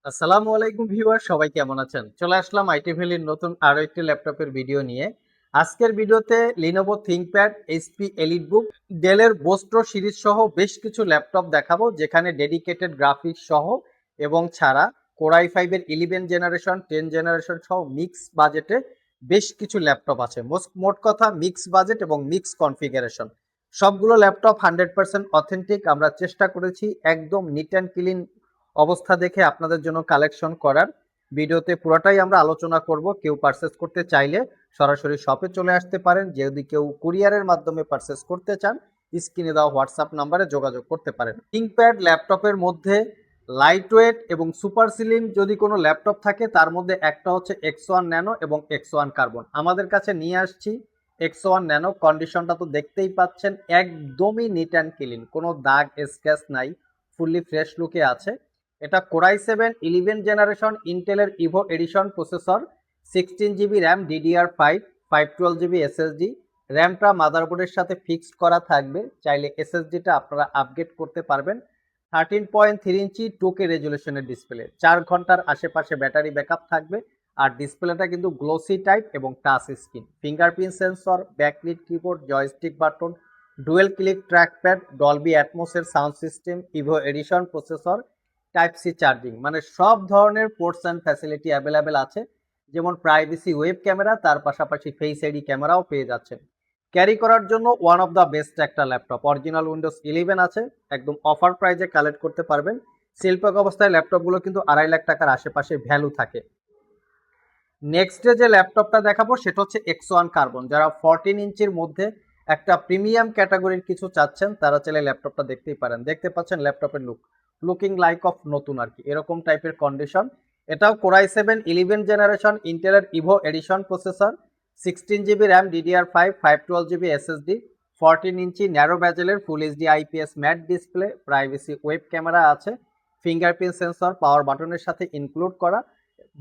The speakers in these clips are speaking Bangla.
আসসালামু আলাইকুম ভিউয়ার, সবাই কেমন আছেন? চলে আসলাম আইটি ভ্যালির নতুন আরো একটি ল্যাপটপের ভিডিও নিয়ে। আজকের ভিডিওতে লিনোভো থিংকপ্যাড, এইচপি এলিটবুক, ডেলের বোস্টো সিরিজ সহ বেশ কিছু ল্যাপটপ দেখাবো, যেখানে ডেডিকেটেড গ্রাফিক্স সহ এবং ছাড়া কোরাই ফাইভের 11 জেনারেশন, 10 জেনারেশন সহ মিক্স বাজেটে বেশ কিছু ল্যাপটপ আছে। মোট কথা মিক্স বাজেট এবং মিক্স কনফিগারেশন। সবগুলো ল্যাপটপ 100% অথেন্টিক। আমরা চেষ্টা করেছি একদম নিট অ্যান্ড ক্লিন অবস্থা দেখে আপনাদের জন্য কালেকশন করার। ভিডিওতে পুরোটাই আমরা আলোচনা করব। কেউ পারচেস করতে চাইলে সরাসরি শপে চলে আসতে পারেন। যদি কেউ কুরিয়ারের মাধ্যমে পারচেস করতে চান, স্ক্রিনে দেওয়া হোয়াটসঅ্যাপ নাম্বারে যোগাযোগ করতে পারেন। থিংকপ্যাড ল্যাপটপের মধ্যে লাইট ওয়েট এবং সুপার স্লিম যদি কোনো ল্যাপটপ থাকে, তার মধ্যে একটা হচ্ছে X1 ন্যানো এবং X1 কার্বন। আমাদের কাছে নিয়ে আসছি X1 ন্যানো। কন্ডিশনটা তো দেখতেই পাচ্ছেন, একদমই নিট অ্যান্ড ক্লিন, কোনো দাগ স্ক্র্যাচ নাই, ফুললি ফ্রেশ লুকে আছে। এটা কোরাই 7 11 জেনারেশন ইন্টেলের Evo edition processor, 16 GB RAM, DDR5, 512 GB SSD. র্যামটা মাদারবোর্ডের সাথে ফিক্সড করা থাকবে, চাইলে এসএসডিটা আপনারা আপগ্রেড করতে পারবেন। 13.3 ইঞ্চি 2K রেজুলেশনের ডিসপ্লে, 4 ঘন্টার আশেপাশে ব্যাটারি ব্যাকআপ থাকবে। আর ডিসপ্লেটা কিন্তু গ্লোসি টাইপ এবং touch screen, fingerprint sensor, backlit keyboard, joystick button, dual click trackpad, Dolby অ্যাটমসের sound system, Evo edition processor, type C charging, মানে সব ধরনের পোর্টস অ্যান্ড ফ্যাসিলিটি অ্যাভেলেবেল আছে। যেমন প্রাইভেসি ওয়েব ক্যামেরা, তার পাশাপাশি ফেস আইডি ক্যামেরাও পেয়ে যাচ্ছেন। ক্যারি করার জন্য ওয়ান অফ দ্য বেস্ট একটা ল্যাপটপ। অরিজিনাল উইন্ডোজ 11 আছে, একদম অফার প্রাইজে কালেক্ট করতে পারবেন। শিল্পক অবস্থায় ল্যাপটপগুলো কিন্তু 2.5 লাখ টাকার আশেপাশে ভ্যালু থাকে। নেক্সটে যে ল্যাপটপটা দেখাবো সেটা হচ্ছে X1 কার্বন। যারা 14 ইঞ্চির মধ্যে একটা প্রিমিয়াম ক্যাটাগরির কিছু চাচ্ছেন, তারা চাইলে ল্যাপটপটা দেখতেই পারেন। দেখতে পাচ্ছেন ল্যাপটপের লুকিং লাইক অফ নতুন আর কি, এরকম টাইপের কন্ডিশন। এটাও কোরাই 7 11 জেনারেশন ইন্টেলের Evo edition processor, 16 GB RAM, DDR5, 512 GB SSD, 14 inch narrow ব্যাজেলের full HD IPS matte display, privacy web camera আছে, ফিঙ্গারপ্রিন্ট সেন্সর পাওয়ার বাটনের সাথে ইনক্লুড করা,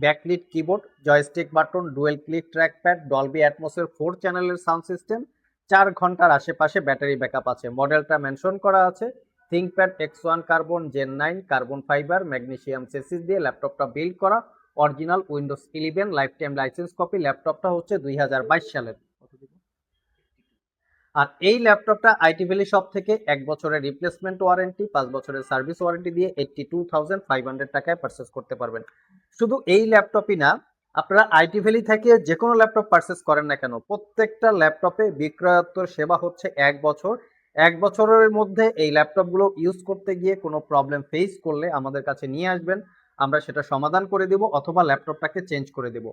backlit keyboard, joystick button, dual click trackpad, Dolby অ্যাটমসের 4 চ্যানেলের সাউন্ড সিস্টেম, 4 ঘন্টার আশেপাশে ব্যাটারি ব্যাকআপ আছে। মডেলটা মেনশন করা আছে ThinkPad X1 carbon gen 9 carbon fibre magnesium chassis দিয়ে ল্যাপটপটা বিল্ড করা। Original Windows 11 lifetime licence copy. ল্যাপটপটা হচ্ছে 2022 সালের। আর এই ল্যাপটপটা আইটি ভ্যালি শপ থেকে 1 বছরের রিপ্লেসমেন্ট ওয়ারেন্টি, 5 বছরের সার্ভিস ওয়ারেন্টি দিয়ে 82,500 টাকায় পারচেস করতে পারবেন। শুধু এই ল্যাপটপই না, আপনারা আইটি ভ্যালি থেকে যে কোনো ল্যাপটপ পারচেস করেন না কেন, প্রত্যেকটা ল্যাপটপে বিক্রয়োত্তর সেবা হচ্ছে 1 বছর। 1 বছরের মধ্যে এই ল্যাপটপগুলো ইউজ করতে গিয়ে কোনো প্রবলেম ফেস করলে আমাদের কাছে নিয়ে আসবেন, আমরা সেটা সমাধান করে দেব অথবা ল্যাপটপটাকে চেঞ্জ করে দেব।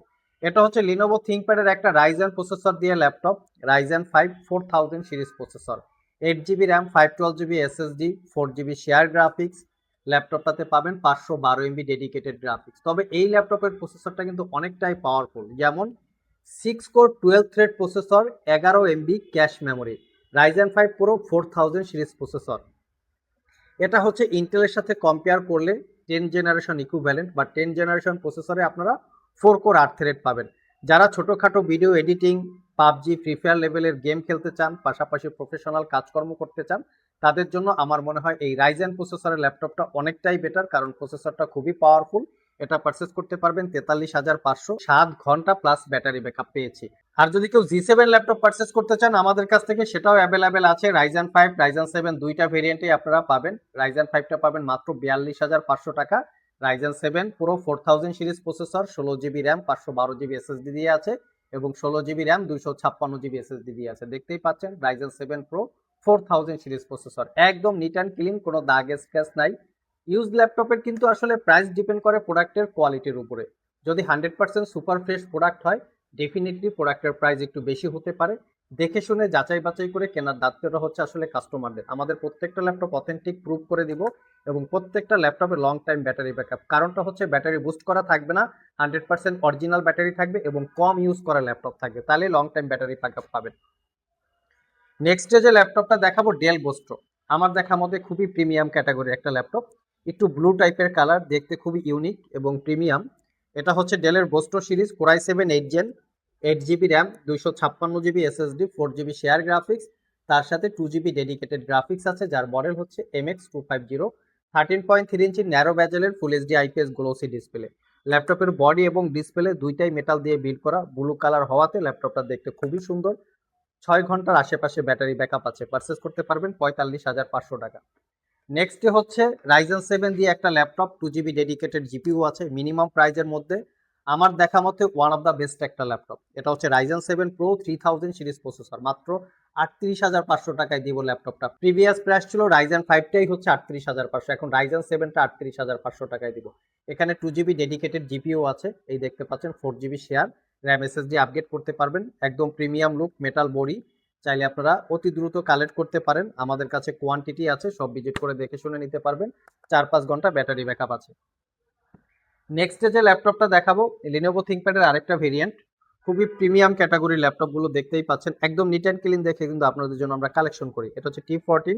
এটা হচ্ছে লিনোভো থিংকপ্যাডের একটা রাইজেন প্রসেসর দিয়ে laptop, Ryzen 5 4000 series processor, 8 GB RAM, 512 GB SSD, 4 GB share graphics. ল্যাপটপটাতে পাবেন 512 MB ডেডিকেটেড গ্রাফিক্স। তবে এই ল্যাপটপের প্রসেসরটা কিন্তু অনেকটাই পাওয়ারফুল। যেমন 6 core 12 thread processor, 11 MB cache memory, Ryzen 5 pro 4000 series processor. এটা হচ্ছে ইন্টেলের সাথে কম্পেয়ার করলে 10 জেনারেশন ইকুইভ্যালেন্ট বা 10 জেনারেশন প্রসেসরে আপনারা 4 কোর 8 থ্রেড পাবেন। যারা ছোটোখাটো video editing, PUBG, free fire লেভেলের গেম খেলতে চান, পাশাপাশি প্রফেশনাল কাজকর্ম করতে চান, তাদের জন্য আমার মনে হয় এই রাইজেন প্রসেসরের ল্যাপটপটা অনেকটাই বেটার, কারণ প্রসেসরটা খুবই পাওয়ারফুল। এটা পারচেস করতে পারবেন 43,500, 7 ঘন্টা প্লাস ব্যাটারি ব্যাকআপ পেয়েছি। আর যদি কেউ জি7 ল্যাপটপ পারচেস করতে চান আমাদের কাছ থেকে, সেটাও অ্যাভেলেবেল আছে। রাইজেন 5, রাইজেন 7 দুইটা ভেরিয়েন্টে আপনারা পাবেন। রাইজেন 5টা পাবেন মাত্র 42,500 টাকা। রাইজেন 7 পুরো 4000 series processor, 16 GB RAM, 512 GB SSD দিয়ে আছে এবং 16 জিবি র্যাম, 256 জিবি এসএসডি দিয়ে আছে। দেখতেই পাচ্ছেন রাইজেন 7 প্রো 4000 সিরিজ প্রসেসর, একদম নিট অ্যান্ড ক্লিন, কোনো দাগ স্ক্র্যাচ নাই। ইউজ ল্যাপটপের কিন্তু আসলে প্রাইস ডিপেন্ড করে প্রোডাক্টের কোয়ালিটির উপরে। যদি 100% সুপার ফ্রেশ প্রোডাক্ট হয়, ডেফিনেটলি প্রোডাক্টের প্রাইস একটু বেশি হতে পারে। দেখে শুনে যাচাই বাছাই করে কেনার দায়িত্বটা হচ্ছে আসলে কাস্টমারদের। আমাদের প্রত্যেকটা ল্যাপটপ অথেন্টিক প্রুভ করে দিব এবং প্রত্যেকটা ল্যাপটপে লং টাইম ব্যাটারি ব্যাকআপ। কারণটা হচ্ছে ব্যাটারি বুস্ট করা থাকবে না, 100% অরিজিনাল ব্যাটারি থাকবে এবং কম ইউজ করা ল্যাপটপ থাকবে, তাহলে লং টাইম ব্যাটারি ব্যাকআপ পাবেন। নেক্সট যে ল্যাপটপটা দেখাবো ডেল বোস্টো। আমার দেখা মতে খুবই প্রিমিয়াম ক্যাটাগরির একটা ল্যাপটপ, একটু ব্লু টাইপের কালার, দেখতে খুবই ইউনিক এবং প্রিমিয়াম। এটা হচ্ছে ডেলের বোস্টো series, core i 7 8 gen, 8 GB RAM, 256 GB SSD, 4 GB share graphics, তার সাথে 2 জিবি ডেডিকেটেড গ্রাফিক্স আছে, যার মডেল হচ্ছে MX250। 13.3 ইঞ্চি ন্যারো ব্যাজেলের full HD IPS glossy display. ল্যাপটপের বডি এবং ডিসপ্লে দুইটাই মেটাল দিয়ে বিল্ড করা, ব্লু কালার হওয়াতে ল্যাপটপটা দেখতে খুবই সুন্দর। 6 ঘন্টার আশেপাশে ব্যাটারি ব্যাকআপ আছে। পারচেস করতে পারবেন 45,500 টাকা। নেক্সট হচ্ছে রাইজেন 7 দিয়ে একটা ল্যাপটপ, 2 জিবি ডেডিকেটেড জিপিইউ আছে। মিনিমাম প্রাইজের মধ্যে আমার দেখা মতে ওয়ান অফ দ্য বেস্ট একটা ল্যাপটপ। এটা হচ্ছে রাইজেন 7 প্রো 3000 সিরিজ প্রসেসর, মাত্র 38,500 টাকায় দিব ল্যাপটপটা। প্রিভিয়াস প্রাইস ছিল রাইজেন 5টাই হচ্ছে 38,500, এখন রাইজেন 7টা 38,500 টাকায় দিব। এখানে 2 জিবি ডেডিকেটেড জিপিইউ আছে, এই দেখতে পাচ্ছেন, 4 GB share, RAM SSD upgrade করতে পারবেন। একদম প্রিমিয়াম লুক, মেটাল বডি। চাইলে আপনারা অতি দ্রুত কালেক্ট করতে পারেন, আমাদের কাছে কোয়ান্টিটি আছে, সব ভিজিট করে দেখে শুনে নিতে পারবেন। 4-5 ঘন্টা ব্যাটারি ব্যাকআপ আছে। নেক্সট যে ল্যাপটপটা দেখাবো, লিনোভো থিংকপ্যাডের আরেকটা ভেরিয়েন্ট। খুবই প্রিমিয়াম ক্যাটাগরির ল্যাপটপগুলো দেখতেই পাচ্ছেন, একদম নিট অ্যান্ড ক্লিন দেখে কিন্তু আপনাদের জন্য আমরা কালেকশন করি। এটা হচ্ছে T14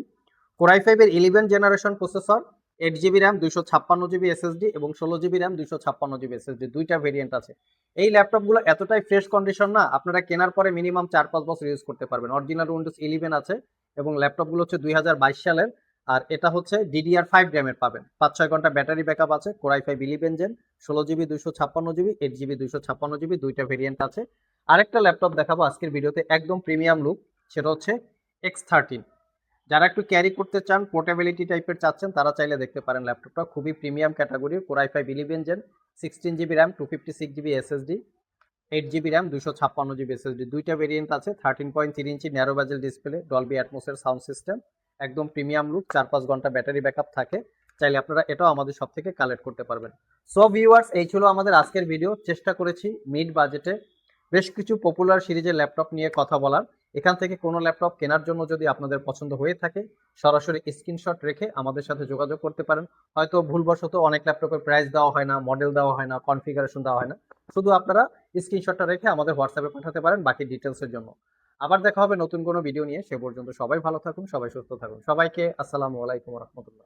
Core i5 এর 11 generation processor, 8 GB RAM, 256 GB SSD এবং 16 জিবি র্যাম, 256 জিবি এসএসডি, দুইটা ভেরিয়েন্ট আছে। এই ল্যাপটপগুলো এতটাই ফ্রেশ কন্ডিশন না, আপনারা কেনার পরে মিনিমাম 4-5 বছর ইউজ করতে পারবেন। অরিজিনাল উইন্ডোজ 11 আছে এবং ল্যাপটপগুলো হচ্ছে 2022 সালের। আর এটা হচ্ছে DDR5 র্যামের পাবেন। 5-6 ঘন্টা ব্যাটারি ব্যাকআপ আছে। Core i5 11 gen, 16 GB, 256 GB, 8 GB, 256 GB, দুইটা ভেরিয়েন্ট আছে। আরেকটা ল্যাপটপ দেখাবো আজকের ভিডিওতে, একদম প্রিমিয়াম লুক, সেটা হচ্ছে X13। যারা একটু ক্যারি করতে চান, পোর্টেবিলিটি টাইপের চাচ্ছেন, তারা চাইলে দেখতে পারেন ল্যাপটপটা। খুবই প্রিমিয়াম ক্যাটাগরির, Core i5 11 gen, 16 GB RAM, 256 GB SSD, 8 GB RAM, 256 GB SSD, দুইটা ভেরিয়েন্ট আছে। 13.3 inch narrow bezel display, Dolby অ্যাটমসের সাউন্ড সিস্টেম, একদম প্রিমিয়াম লুক, 4-5 ঘন্টা ব্যাটারি ব্যাকআপ থাকে। চাইলে আপনারা এটাও আমাদের সব থেকে কালেক্ট করতে পারবেন। সো ভিউয়ার্স, এই ছিল আমাদের আজকের ভিডিও। চেষ্টা করেছি মিড বাজেটে বেশ কিছু পপুলার সিরিজের ল্যাপটপ নিয়ে কথা বলার। এখান থেকে কোনো ল্যাপটপ কেনার জন্য যদি আপনাদের পছন্দ হয়ে থাকে, সরাসরি স্ক্রিনশট রেখে আমাদের সাথে যোগাযোগ করতে পারেন। হয়তো ভুলবশত অনেক ল্যাপটপের প্রাইস দেওয়া হয় না, মডেল দেওয়া হয় না, কনফিগারেশন দেওয়া হয় না, শুধু আপনারা স্ক্রিনশটটা রেখে আমাদের হোয়াটসঅ্যাপে পাঠাতে পারেন বাকি ডিটেলসের জন্য। আবার দেখা হবে নতুন কোনো ভিডিও নিয়ে। সে পর্যন্ত সবাই ভালো থাকুন, সবাই সুস্থ থাকুন। সবাইকে আসসালামু আলাইকুম রহমতুল্লাহ।